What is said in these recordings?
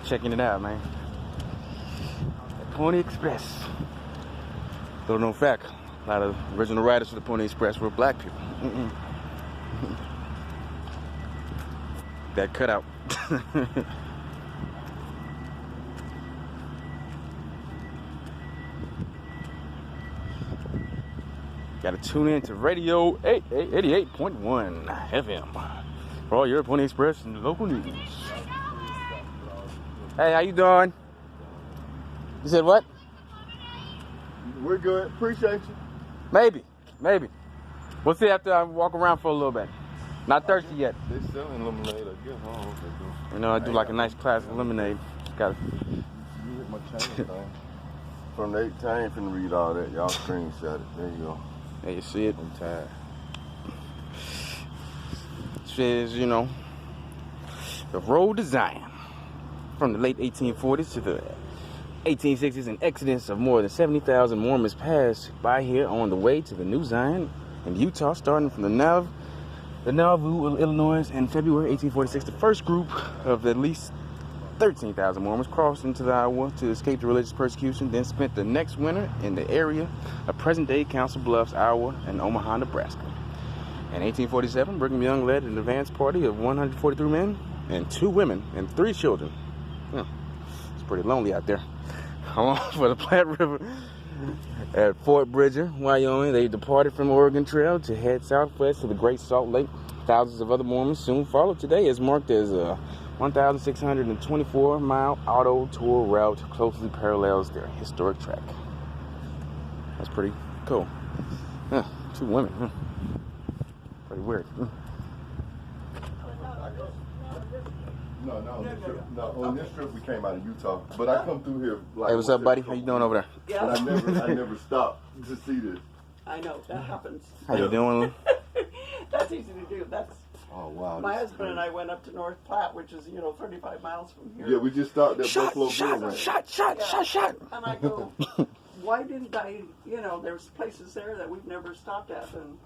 checking it out, man. The Pony Express. Little known fact, a lot of original riders for the Pony Express were black people. That cutout. Got to tune in to Radio 88.1 FM for all your Pony Express and local news. Hey, how you doing? You said what? We're good. Appreciate you. Maybe. We'll see after I walk around for a little bit. Not thirsty yet. They selling lemonade, I guess. I don't know what they do. You know, I do like a nice classic lemonade. Got it. You hit my chain thing. From the 18th, I ain't finna read all that. Y'all screenshot it. There you go. There you see it. I'm tired. It says, you know, the road to Zion. From the late 1840s to the 1860s, an exodus of more than 70,000 Mormons passed by here on the way to the New Zion in Utah, starting from the Nauvoo, Illinois, in February 1846. The first group of at least 13,000 Mormons crossed into the Iowa to escape the religious persecution, then spent the next winter in the area of present-day Council Bluffs, Iowa, and Omaha, Nebraska. In 1847, Brigham Young led an advance party of 143 men and 2 women and 3 children. It's pretty lonely out there. Along for the Platte River at Fort Bridger, Wyoming, they departed from Oregon Trail to head southwest to the Great Salt Lake. Thousands of other Mormons soon followed. Today is marked as a 1,624-mile auto tour route closely parallels their historic track. That's pretty cool. 2 women. Pretty weird. No. On this trip we came out of Utah, but I come through here. Like, Hey, what's up, buddy? How you doing over there? Yeah. But I never stopped to see this. I know, that happens. How you doing? That's easy to do. That's Oh wow. my husband and I went up to North Platte, which is 35 miles from here. Yeah, we just stopped at Buffalo Bill Ranch. Shot. And I go, why didn't I? There's places there that we've never stopped at, and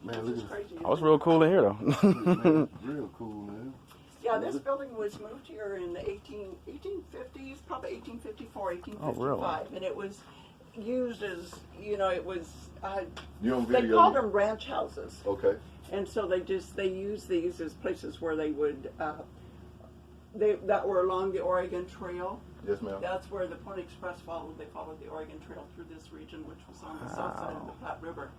Man, it's look crazy. Oh, it's real cool in here, though. man, real cool, man. Yeah, this building was moved here in the 1850s, probably 1854, 1855, Oh, really? and it was used as it was. You on They video? called them ranch houses. Okay. And so they use these as places where they would that were along the Oregon Trail. Yes, ma'am. That's where the Pony Express followed. They followed the Oregon Trail through this region, which was on the south side of the Platte River.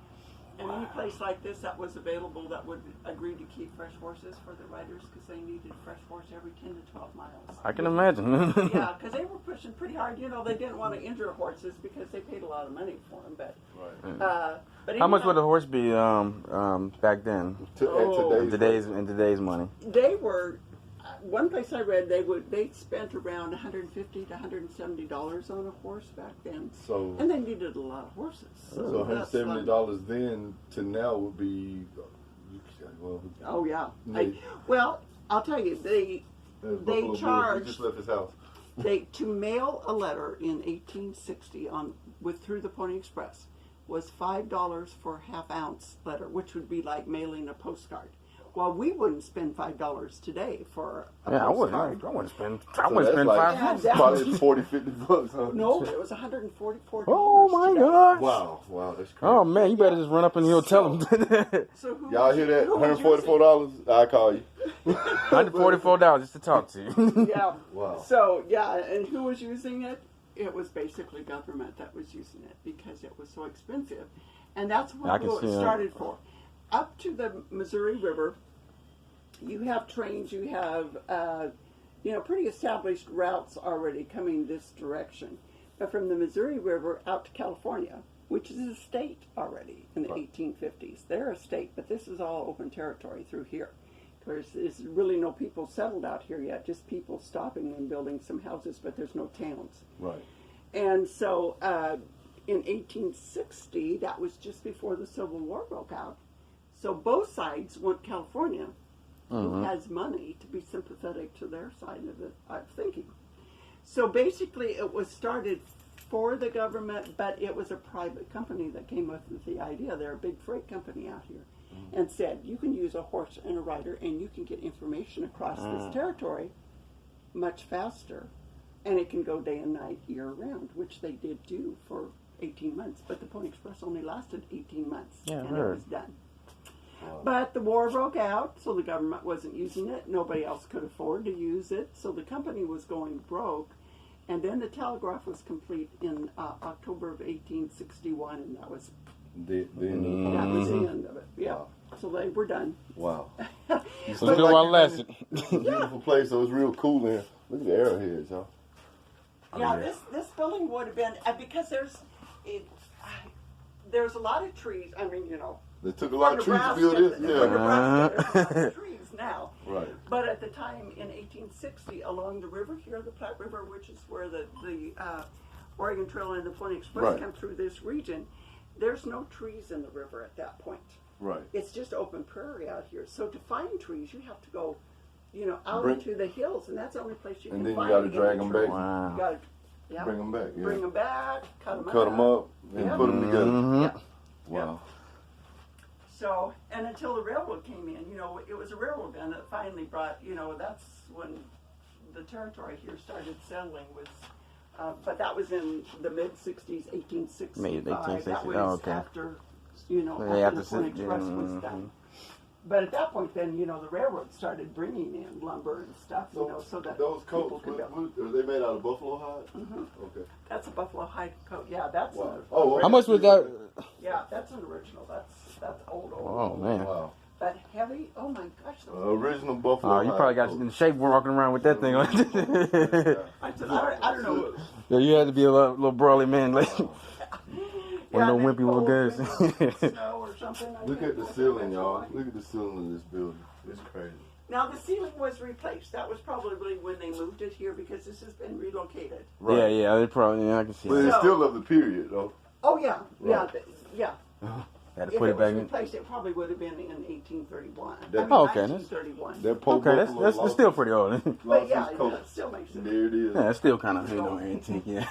And any place like this that was available that would agree to keep fresh horses for the riders, because they needed fresh horse every 10 to 12 miles. I can imagine. Yeah, because they were pushing pretty hard. They didn't want to injure horses because they paid a lot of money for them. But Right. but How much would a horse be back then? In today's money. They were. One place I read they spent around $150 to $170 on a horse back then, So and they needed a lot of horses. so $170 then to now would be Oh yeah. Maybe. I'll tell you, they Buffalo charged. Bill, he just left his house. To mail a letter in 1860 through the Pony Express was $5 for a half-ounce letter, which would be like mailing a postcard. Well, we wouldn't spend $5 today for a postcard. I wouldn't spend Like, $5. probably $40-50, huh? No, it was $144. Oh my today. God! Wow, that's crazy. Oh man, you better just run up and tell them. So who Y'all was- hear that? who was using- $144? I'll call you. $144 just to talk to you. Yeah. Wow. So, yeah, and who was using it? It was basically government that was using it because it was so expensive. And that's I what can it see that. started for. Up to the Missouri River, you have trains, you have, pretty established routes already coming this direction. But from the Missouri River out to California, which is a state already in the 1850s. They're a state, but this is all open territory through here. There's really no people settled out here yet, just people stopping and building some houses, but there's no towns. Right. And so in 1860, that was just before the Civil War broke out. So both sides want California, who has money, to be sympathetic to their side of the thinking. So basically it was started for the government, but it was a private company that came up with the idea. They're a big freight company out here. And said, you can use a horse and a rider and you can get information across this territory much faster, and it can go day and night year round, which they did do for 18 months. But the Pony Express only lasted 18 months, Yeah, and I it heard. was done. But the war broke out, so the government wasn't using it. Nobody else could afford to use it, so the company was going broke. And then the telegraph was complete in October of 1861, and that was The the end of it. Yeah, Wow. so they were done. Wow. So it's good while it lasted. It's a beautiful place, so it's real cool in here. Look at the arrowheads, y'all. Yeah, this building would have been because there's a lot of trees. I mean, you know, They took a lot of trees to build this. For Yeah. Nebraska, there's a lot of trees now. Right. But at the time in 1860, along the river here, the Platte River, which is where the Oregon Trail and the Pony Express Right. come through this region, there's no trees in the river at that point. Right. It's just open prairie out here. So to find trees, you have to go, you know, out Bring- into the hills, and that's the only place you And can then you find gotta any drag 'em trees. back. Wow. You gotta, yeah, Bring them back. Yeah. bring them back, cut them Cut them up and Yeah. put them together. Mhm. Yeah. Wow. So, and until the railroad came in, you know, it was a railroad then that finally brought, you know, that's when the territory here started settling was, but that was in the mid-60s, 1865. Mid-1860s, That was oh, okay. after, you know, Yeah, after the after Pony si- Express yeah, was done. But at that point then, you know, the railroad started bringing in lumber and stuff, you know, so that those people coats, could go. are they made out of buffalo hide? Mhm. Okay. That's a buffalo hide coat. Yeah, that's Wow. an, Oh, How much was that? yeah, that's an original. That's old. Oh man. Wow. But heavy. Oh my gosh. those- Original buffalo Oh, you hide probably got coat. in shape walking around with that thing on. I said, I don't know. Yeah, you had to be a little burly man, like one Yeah, of them they wimpy little pulled guys. maybe snow or something. I Look think. at the ceiling, y'all. Look at the ceiling of this building. It's crazy. Now the ceiling was replaced. That was probably when they moved it here because this has been relocated. Yeah, yeah, they probably. Yeah, I can see But that. it's still of the period, though. Oh yeah, yeah, Right. yeah. Had to If put it it was back in. replaced, it probably would have been in 1831. That- I mean, Oh, okay, that's- 1931. That poor Okay, that's buffalo that's still pretty old. But lost yeah, his coat. it still makes it. There it is. Yeah, it's still kind of antique. Yeah.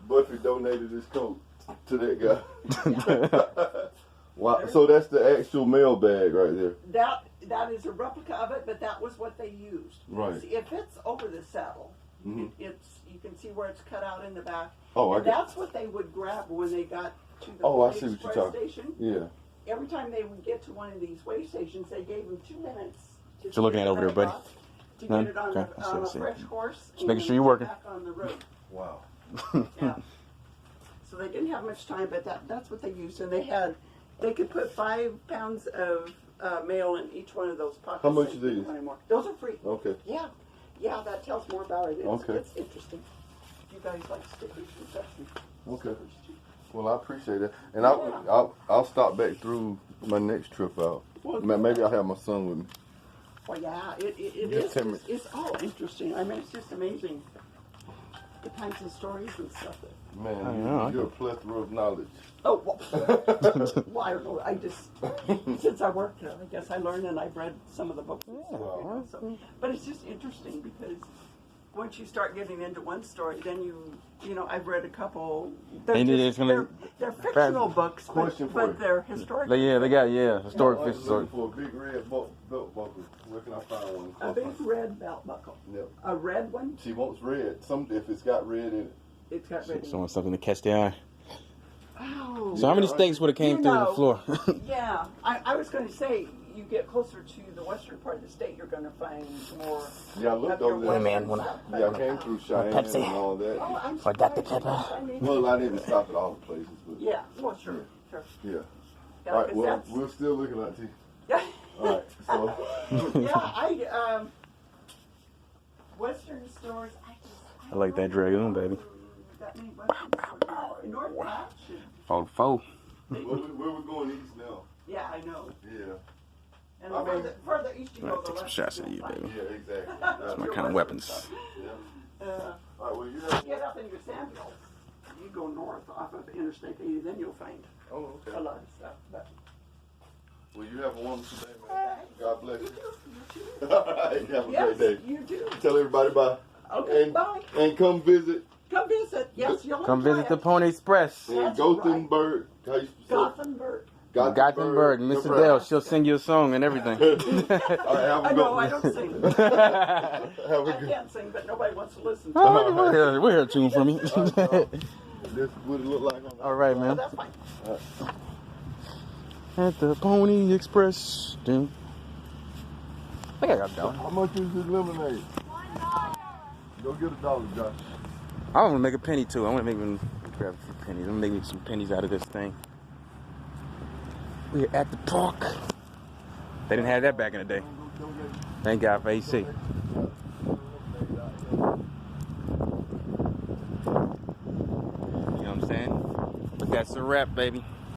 Buffy donated his coat to that guy. Wow. So that's the actual mail bag right there. That is a replica of it, but that was what they used. Right. See, it fits over the saddle. Mhm. It's you can see where it's cut out in the back. Oh, I and get. that's what they would grab when they got to the Oh, I Pony see what you're Express talking- station. Yeah. Every time they would get to one of these way stations, they gave them 2 minutes. To What you looking at over there, buddy? To None? get it on, Okay, I see, on I a see. fresh horse. Just making and sure you're get working. Back on the road. Wow. Yeah. So they didn't have much time, but that's what they used, and they could put 5 pounds of mail in each one of those pockets. How much They are didn't these? want any more. Those are free. Okay. Yeah, yeah, that tells more about it. It's, Okay. it's interesting. You guys like stickers and stuff? Okay. Stickers too. Well, I appreciate it, and Yeah. I'll stop back through my next trip out. Well, Maybe I'll have my son with me. Well, yeah, it Just is. tell me. It's all interesting. I mean, it's just amazing the kinds of stories and stuff that. Man, I know. you're a plethora of knowledge. Oh, well, well, I don't know. I just since I worked there, I guess I learned and I've read some of the books. And stuff, you know, so, but it's just interesting because once you start getting into one story, then you know, I've read a couple. They're, And it's gonna- they're fictional books, Question for but you. they're historical. They got historic I'm fish. looking for a big red belt buckle. Where can I find one? A big red belt buckle. Yep. A red one. She wants red. If it's got red in it. It's got red. in it. Someone something to catch the eye. Oh. So how many steaks would have came You through the know, floor? Yeah, I was going to say, you get closer to the western part of the state, you're going to find more. Yeah, I looked of your over there. Hey, man, western wanna- stuff, Yeah, I but- came through Cheyenne Pepsi. and all that. Oh, I'm For Dr. surprised. Pepper. I mean, Well, I didn't stop at all the places, but yeah, well, sure, sure. yeah. Yeah, All right, 'cause well, that's- we're still looking at you. yeah, All right, so yeah, Western stores. I like that dragoon, baby. That many Western stores. North Patch. Oh, foe. where we going east now? Yeah, I know. Yeah, And I mean- further east you I'll go, the take some less shots at you'll you, find. baby. yeah, exactly. That's my Your kind of Western weapons. stuff. Yeah. Uh, All right, well, you have. Get up in your sandals. You go north off of Interstate 80, then you'll find Oh, a okay. lot of stuff. But Well, you have a wonderful day, man. okay. God bless You you. do. You too. All right, have a Yes, great day. you do. Tell everybody bye. Okay, And, bye. and come visit Come visit. Yes, you'll Come enjoy visit the it. Pony Express. in That's Gothenburg. How you say it? Gothenburg. Gothenburg, Miss Adele, she'll sing you a song and everything. All right, have a good No, one. I don't sing. Have a I good can't sing, but nobody wants to listen to Oh, it. we'll hear a tune from you. This is what it look like on the All right, man. That's fine. At the Pony Express. Dude. I think I got a dollar. How much is this lemonade? $1. Go get $1, Josh. I want to make a penny too. I want to grab a few pennies. I'm gonna make some pennies out of this thing. We're at the park. They didn't have that back in the day. Thank God for AC. You know what I'm saying? But that's a wrap, baby.